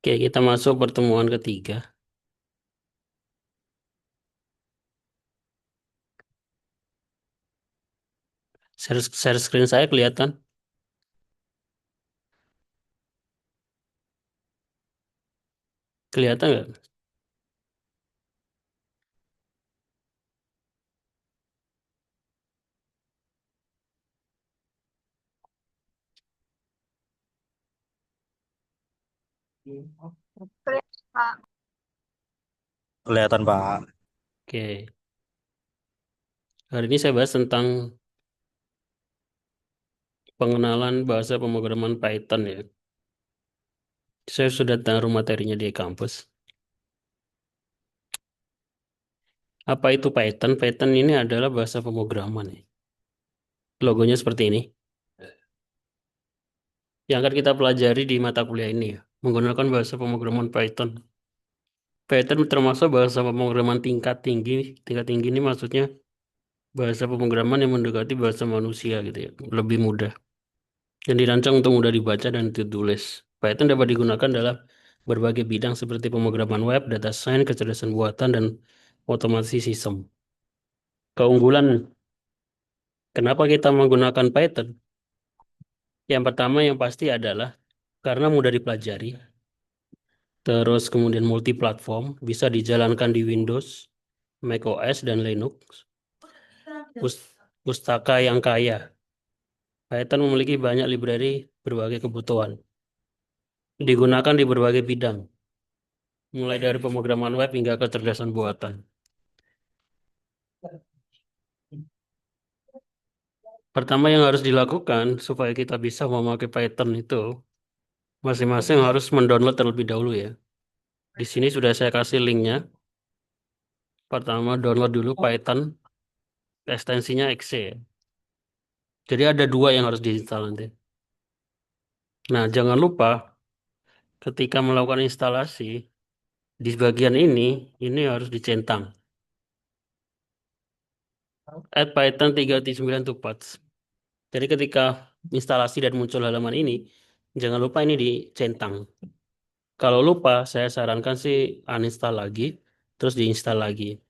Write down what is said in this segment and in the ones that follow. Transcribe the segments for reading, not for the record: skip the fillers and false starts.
Oke, kita masuk pertemuan ketiga. Share screen saya kelihatan? Kelihatan nggak? Pak. Kelihatan, Pak. Oke, hari ini saya bahas tentang pengenalan bahasa pemrograman Python ya. Saya sudah taruh materinya di kampus. Apa itu Python? Python ini adalah bahasa pemrograman ya. Logonya seperti ini. Yang akan kita pelajari di mata kuliah ini ya. Menggunakan bahasa pemrograman Python. Python termasuk bahasa pemrograman tingkat tinggi. Tingkat tinggi ini maksudnya bahasa pemrograman yang mendekati bahasa manusia gitu ya. Lebih mudah. Yang dirancang untuk mudah dibaca dan ditulis. Python dapat digunakan dalam berbagai bidang seperti pemrograman web, data science, kecerdasan buatan, dan otomasi sistem. Keunggulan, kenapa kita menggunakan Python? Yang pertama yang pasti adalah karena mudah dipelajari, terus kemudian multiplatform, bisa dijalankan di Windows, macOS, dan Linux. Pustaka yang kaya. Python memiliki banyak library berbagai kebutuhan. Digunakan di berbagai bidang, mulai dari pemrograman web hingga kecerdasan buatan. Pertama yang harus dilakukan supaya kita bisa memakai Python itu, masing-masing harus mendownload terlebih dahulu ya. Di sini sudah saya kasih linknya. Pertama download dulu Python, ekstensinya exe ya. Jadi ada dua yang harus diinstal nanti. Nah, jangan lupa ketika melakukan instalasi, di bagian ini harus dicentang. Add Python 3.9 to paths. Jadi ketika instalasi dan muncul halaman ini, jangan lupa ini dicentang. Kalau lupa, saya sarankan sih uninstall lagi, terus diinstal lagi.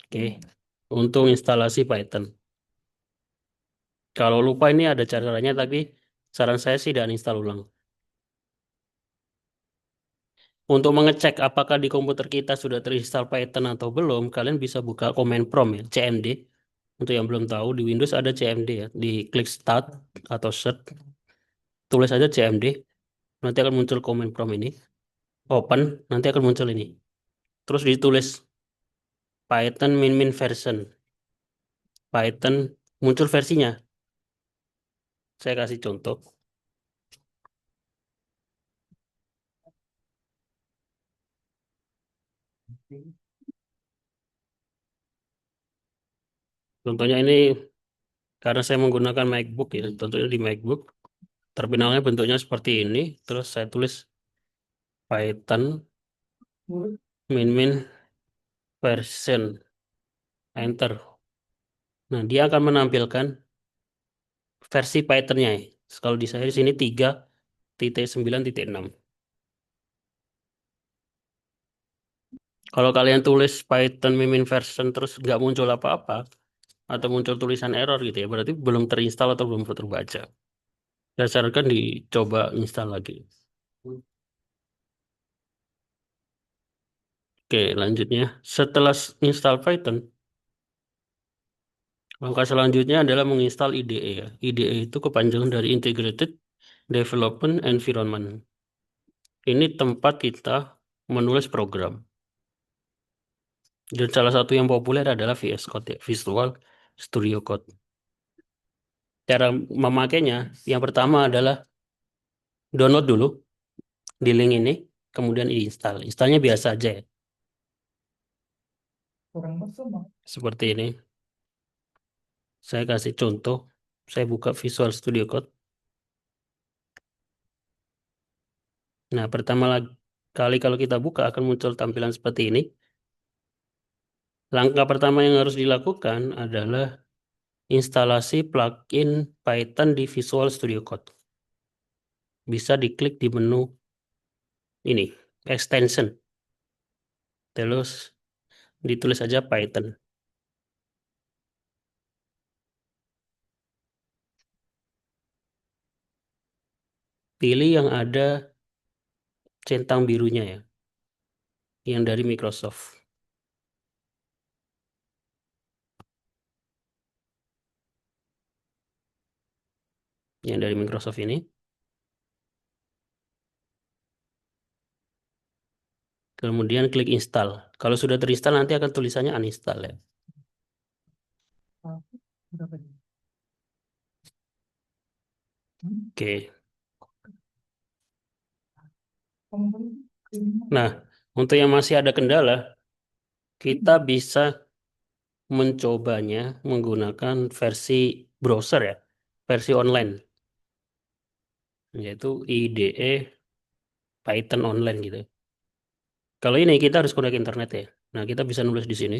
Oke, untuk instalasi Python. Kalau lupa ini ada caranya, tapi saran saya sih dan install ulang. Untuk mengecek apakah di komputer kita sudah terinstall Python atau belum, kalian bisa buka command prompt ya, CMD. Untuk yang belum tahu, di Windows ada CMD ya. Di klik Start atau Search, tulis aja CMD. Nanti akan muncul command prompt ini. Open, nanti akan muncul ini. Terus ditulis Python min version. Python muncul versinya. Saya kasih contoh. Contohnya ini karena saya menggunakan MacBook ya, tentunya di MacBook terminalnya bentuknya seperti ini. Terus saya tulis Python min version, enter. Nah, dia akan menampilkan versi Python-nya ya. Kalau di saya di sini 3.9.6. Kalau kalian tulis Python min version terus nggak muncul apa-apa atau muncul tulisan error gitu ya, berarti belum terinstall atau belum terbaca. Saya sarankan dicoba install lagi. Oke, lanjutnya. Setelah install Python, langkah selanjutnya adalah menginstal IDE ya. IDE itu kepanjangan dari Integrated Development Environment. Ini tempat kita menulis program. Dan salah satu yang populer adalah VS Code ya, Visual Studio Code. Cara memakainya, yang pertama adalah download dulu di link ini, kemudian install. Installnya biasa aja ya, seperti ini. Saya kasih contoh, saya buka Visual Studio Code. Nah, pertama kali kalau kita buka akan muncul tampilan seperti ini. Langkah pertama yang harus dilakukan adalah instalasi plugin Python di Visual Studio Code. Bisa diklik di menu ini extension. Terus ditulis aja Python. Pilih yang ada centang birunya ya, yang dari Microsoft. Yang dari Microsoft ini. Kemudian klik install. Kalau sudah terinstall nanti akan tulisannya uninstall ya. Oke. Nah, untuk yang masih ada kendala, kita bisa mencobanya menggunakan versi browser ya, versi online, yaitu IDE Python online gitu. Kalau ini kita harus connect internet ya. Nah, kita bisa nulis di sini.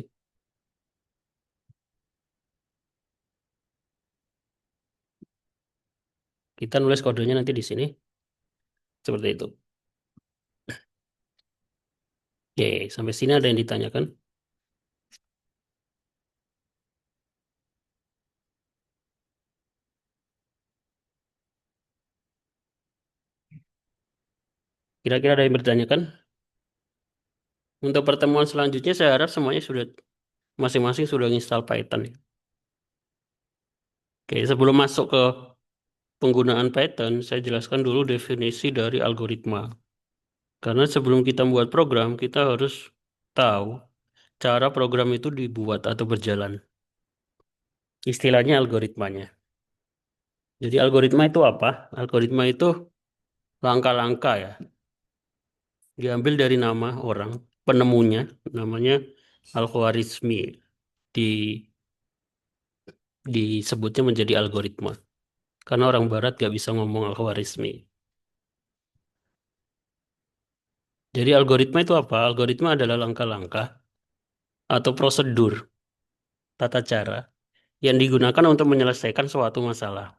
Kita nulis kodenya nanti di sini. Seperti itu. Oke, sampai sini ada yang ditanyakan? Kira-kira ada yang bertanyakan? Untuk pertemuan selanjutnya saya harap semuanya sudah masing-masing sudah install Python ya. Oke, sebelum masuk ke penggunaan Python, saya jelaskan dulu definisi dari algoritma. Karena sebelum kita membuat program, kita harus tahu cara program itu dibuat atau berjalan. Istilahnya algoritmanya. Jadi algoritma itu apa? Algoritma itu langkah-langkah ya. Diambil dari nama orang, penemunya, namanya Al-Khwarizmi. Di, disebutnya menjadi algoritma. Karena orang Barat gak bisa ngomong Al-Khwarizmi. Jadi algoritma itu apa? Algoritma adalah langkah-langkah atau prosedur, tata cara yang digunakan untuk menyelesaikan suatu masalah.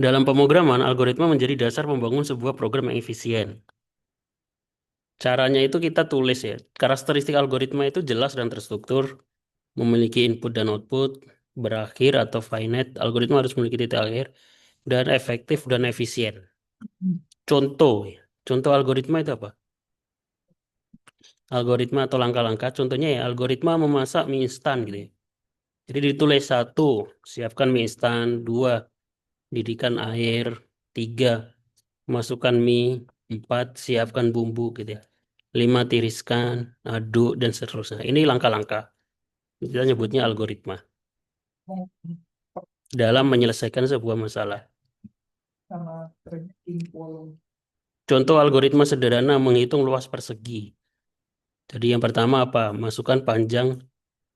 Dalam pemrograman, algoritma menjadi dasar membangun sebuah program yang efisien. Caranya itu kita tulis ya. Karakteristik algoritma itu jelas dan terstruktur, memiliki input dan output, berakhir atau finite. Algoritma harus memiliki titik akhir, dan efektif dan efisien. Contoh, ya. Contoh algoritma itu apa? Algoritma atau langkah-langkah, contohnya ya, algoritma memasak mie instan gitu ya. Jadi ditulis satu, siapkan mie instan, dua, didihkan air, tiga, masukkan mie, empat, siapkan bumbu gitu ya. Lima, tiriskan, aduk, dan seterusnya. Ini langkah-langkah. Kita nyebutnya algoritma dalam menyelesaikan sebuah masalah. Contoh algoritma sederhana menghitung luas persegi. Jadi yang pertama apa? Masukkan panjang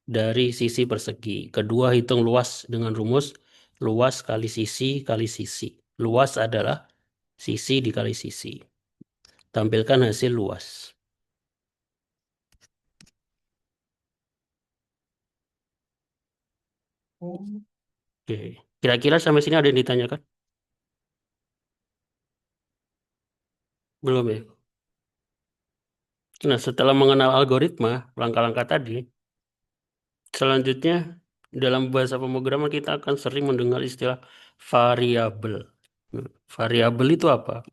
dari sisi persegi. Kedua, hitung luas dengan rumus luas kali sisi kali sisi. Luas adalah sisi dikali sisi. Tampilkan hasil luas. Oke. Kira-kira sampai sini ada yang ditanyakan? Belum ya? Nah, setelah mengenal algoritma, langkah-langkah tadi, selanjutnya dalam bahasa pemrograman kita akan sering mendengar istilah variabel. Nah, variabel itu apa?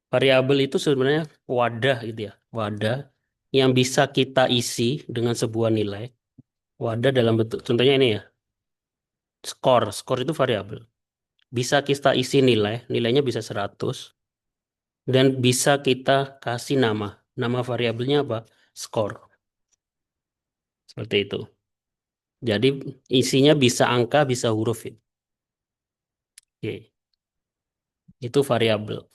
Variabel itu sebenarnya wadah gitu ya, wadah yang bisa kita isi dengan sebuah nilai. Wadah dalam bentuk, contohnya ini ya, skor. Skor itu variabel. Bisa kita isi nilai, nilainya bisa 100, dan bisa kita kasih nama. Nama variabelnya apa? Skor. Seperti itu. Jadi isinya bisa angka, bisa huruf ya. Oke. Itu variabel.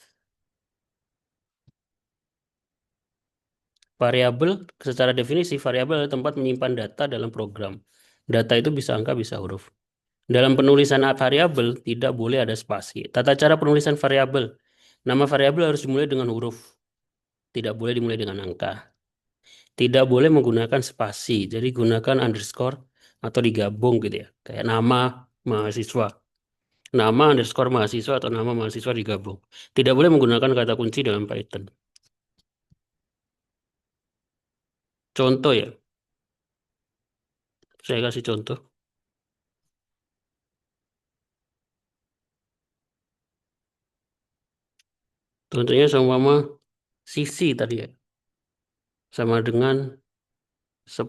Variabel secara definisi variabel adalah tempat menyimpan data dalam program. Data itu bisa angka, bisa huruf. Dalam penulisan variabel tidak boleh ada spasi. Tata cara penulisan variabel. Nama variabel harus dimulai dengan huruf. Tidak boleh dimulai dengan angka. Tidak boleh menggunakan spasi. Jadi gunakan underscore atau digabung gitu ya. Kayak nama mahasiswa. Nama underscore mahasiswa atau nama mahasiswa digabung. Tidak boleh menggunakan kata kunci dalam Python. Contoh ya, saya kasih contoh. Contohnya sama sisi tadi ya, sama dengan 10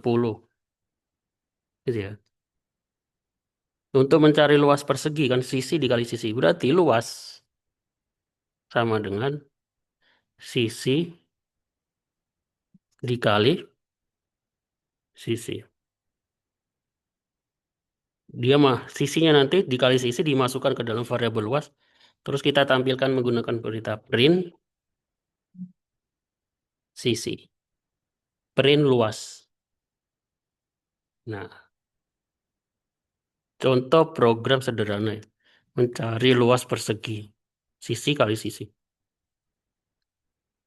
gitu ya. Untuk mencari luas persegi kan sisi dikali sisi. Berarti luas sama dengan sisi dikali sisi. Dia mah sisinya nanti dikali sisi dimasukkan ke dalam variabel luas. Terus kita tampilkan menggunakan perintah print sisi. Print luas. Nah, contoh program sederhana ya. Mencari luas persegi. Sisi kali sisi.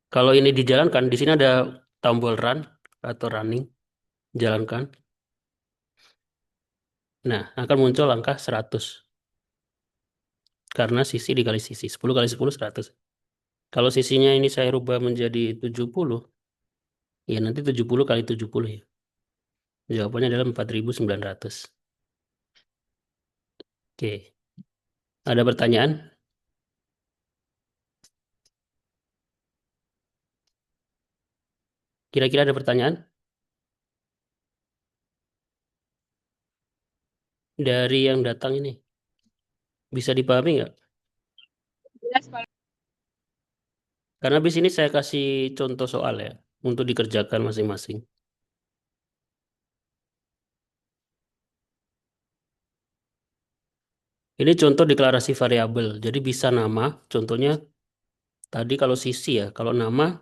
Kalau ini dijalankan, di sini ada tombol run atau running. Jalankan. Nah, akan muncul angka 100. Karena sisi dikali sisi. 10 kali 10, 100. Kalau sisinya ini saya rubah menjadi 70, ya nanti 70 kali 70 ya. Jawabannya adalah 4.900. Oke. Ada pertanyaan? Kira-kira ada pertanyaan? Dari yang datang ini. Bisa dipahami nggak? Karena habis ini saya kasih contoh soal ya. Untuk dikerjakan masing-masing. Ini contoh deklarasi variabel. Jadi bisa nama. Contohnya tadi kalau sisi ya. Kalau nama,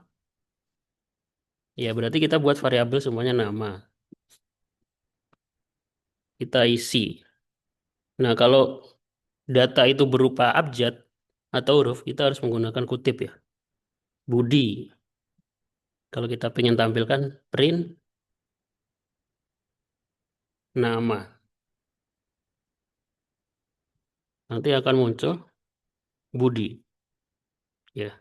ya berarti kita buat variabel semuanya nama. Kita isi. Nah, kalau data itu berupa abjad atau huruf, kita harus menggunakan kutip ya. Budi. Kalau kita ingin tampilkan print nama. Nanti akan muncul Budi. Ya,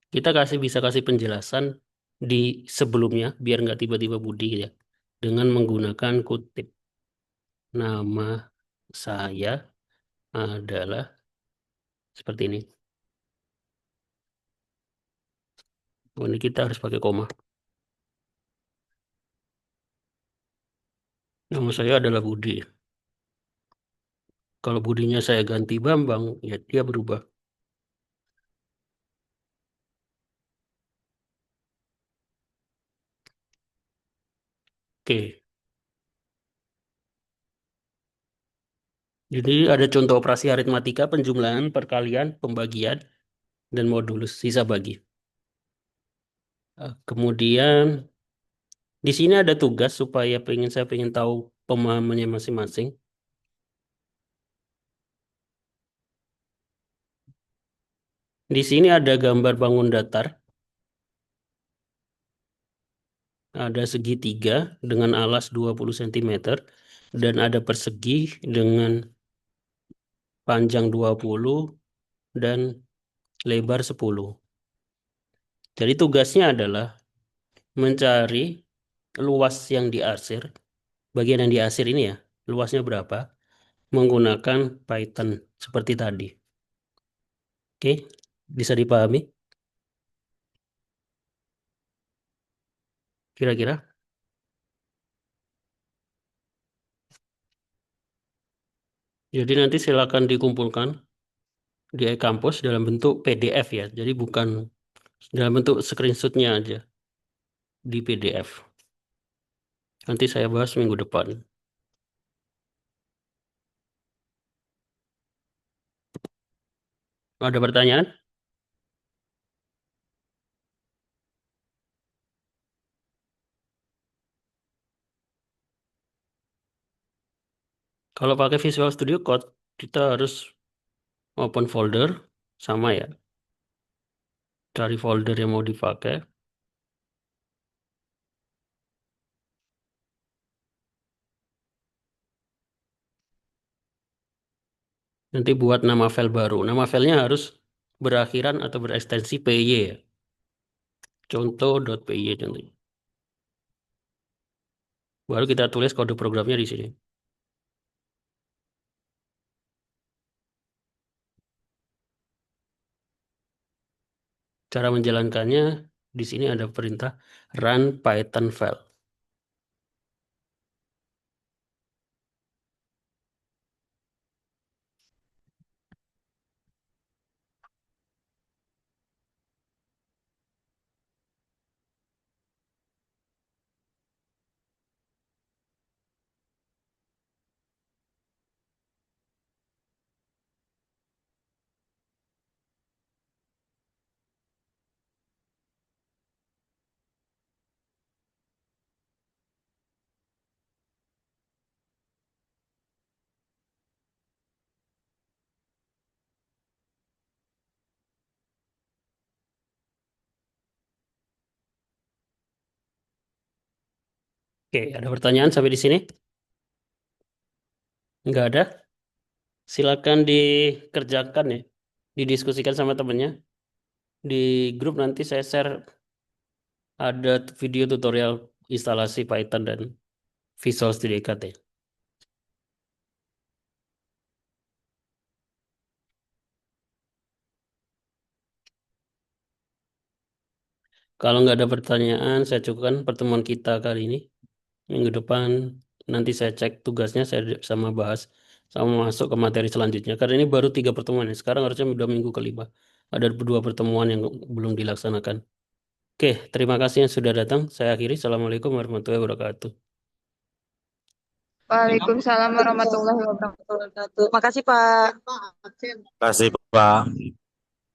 kita bisa kasih penjelasan di sebelumnya biar nggak tiba-tiba Budi ya. Dengan menggunakan kutip. Nama saya adalah seperti ini. Oh, ini kita harus pakai koma. Nama saya adalah Budi. Kalau Budinya saya ganti Bambang, ya dia berubah. Oke, jadi ada contoh operasi aritmatika, penjumlahan, perkalian, pembagian, dan modulus, sisa bagi. Kemudian di sini ada tugas supaya saya pengen tahu pemahamannya masing-masing. Di sini ada gambar bangun datar, ada segitiga dengan alas 20 cm, dan ada persegi dengan panjang 20 dan lebar 10. Jadi tugasnya adalah mencari luas yang diarsir, bagian yang diarsir ini ya, luasnya berapa, menggunakan Python seperti tadi. Oke, bisa dipahami kira-kira? Jadi nanti silakan dikumpulkan di e-kampus dalam bentuk PDF ya. Jadi bukan dalam bentuk screenshotnya aja di PDF. Nanti saya bahas minggu depan. Ada pertanyaan? Kalau pakai Visual Studio Code, kita harus open folder, sama ya. Cari folder yang mau dipakai. Nanti buat nama file baru. Nama filenya harus berakhiran atau berekstensi PY ya. Contoh.py contohnya. Baru kita tulis kode programnya di sini. Cara menjalankannya di sini ada perintah run Python file. Oke, ada pertanyaan sampai di sini? Nggak ada? Silakan dikerjakan ya. Didiskusikan sama temennya. Di grup nanti saya share ada video tutorial instalasi Python dan Visual Studio KT. Kalau nggak ada pertanyaan, saya cukupkan pertemuan kita kali ini. Minggu depan nanti saya cek tugasnya, saya sama bahas, sama masuk ke materi selanjutnya. Karena ini baru 3 pertemuan ya. Sekarang harusnya udah minggu kelima. Ada 2 pertemuan yang belum dilaksanakan. Oke, terima kasih yang sudah datang. Saya akhiri. Assalamualaikum warahmatullahi wabarakatuh. Waalaikumsalam warahmatullahi wabarakatuh. Makasih, Pak. Terima kasih, Pak.